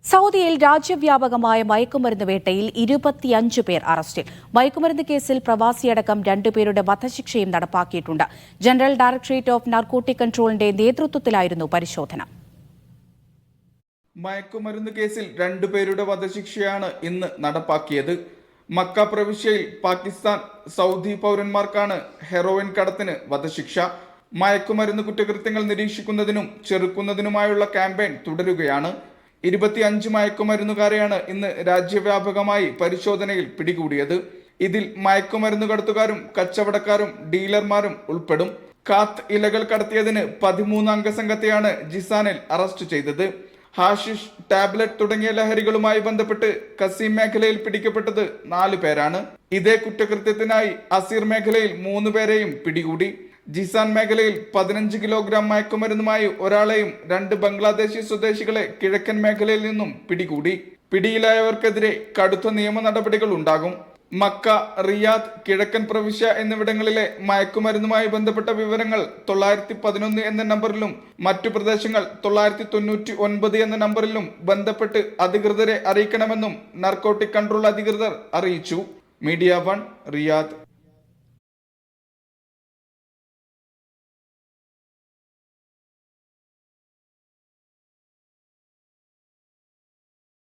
സൗദിയിൽ രാജ്യവ്യാപകമായ മയക്കുമരുന്ന് വേട്ടയിൽ 25 പേർ അറസ്റ്റിൽ. മയക്കുമരുന്ന് കേസിൽ പ്രവാസിയടക്കം 2 പേരുടെ വധശിക്ഷയും നടപ്പാക്കിയിട്ടുണ്ട്. ജനറൽ ഡയറക്ടറേറ്റ് ഓഫ് നാർക്കോട്ടിക് കൺട്രോളിന്റെ നേതൃത്വത്തിലായിരുന്നു പരിശോധന. മയക്കുമരുന്ന് കേസിൽ 2 പേരുടെ വധശിക്ഷയാണ് ഇന്ന് നടപ്പാക്കിയത്. മക്ക പ്രവിശ്യയിൽ പാകിസ്ഥാൻ, സൗദി പൗരന്മാർക്കാണ് ഹെറോയിൻ കടത്തിന് വധശിക്ഷ. മയക്കുമരുന്ന് കുറ്റകൃത്യങ്ങൾ നിരീക്ഷിക്കുന്നതിനും ചെറുക്കുന്നതിനുമായുള്ള ക്യാമ്പയിൻ തുടരുകയാണ്. 25 മയക്കുമരുന്നുകാരെയാണ് ഇന്ന് രാജ്യവ്യാപകമായി പരിശോധനയിൽ പിടികൂടിയത്. ഇതിൽ മയക്കുമരുന്ന് കടത്തുകാരും കച്ചവടക്കാരും ഡീലർമാരും ഉൾപ്പെടും. കാത്ത് ഇലകൾ കടത്തിയതിന് 13 അംഗ സംഘത്തെയാണ് ജിസാനിൽ അറസ്റ്റ് ചെയ്തത്. ഹാഷിഷ്, ടാബ്ലറ്റ് തുടങ്ങിയ ലഹരികളുമായി ബന്ധപ്പെട്ട് കസീം മേഖലയിൽ പിടിക്കപ്പെട്ടത് 4 പേരാണ്. ഇതേ കുറ്റകൃത്യത്തിനായി അസീർ മേഖലയിൽ 3 പേരെയും പിടികൂടി. ജിസാൻ മേഖലയിൽ 15 കിലോഗ്രാം മയക്കുമരുന്നുമായി ഒരാളെയും 2 ബംഗ്ലാദേശി സ്വദേശികളെ കിഴക്കൻ മേഖലയിൽ നിന്നും പിടികൂടി. പിടിയിലായവർക്കെതിരെ കടുത്ത നിയമ നടപടികൾ ഉണ്ടാകും. മക്ക, റിയാദ്, കിഴക്കൻ പ്രവിശ്യ എന്നിവിടങ്ങളിലെ മയക്കുമരുന്നുമായി ബന്ധപ്പെട്ട വിവരങ്ങൾ 911 എന്ന നമ്പറിലും മറ്റു പ്രദേശങ്ങൾ 999 എന്ന നമ്പറിലും ബന്ധപ്പെട്ട് അധികൃതരെ അറിയിക്കണമെന്നും നാർക്കോട്ടിക് കൺട്രോൾ അധികൃതർ അറിയിച്ചു. Media 1, Riyadh.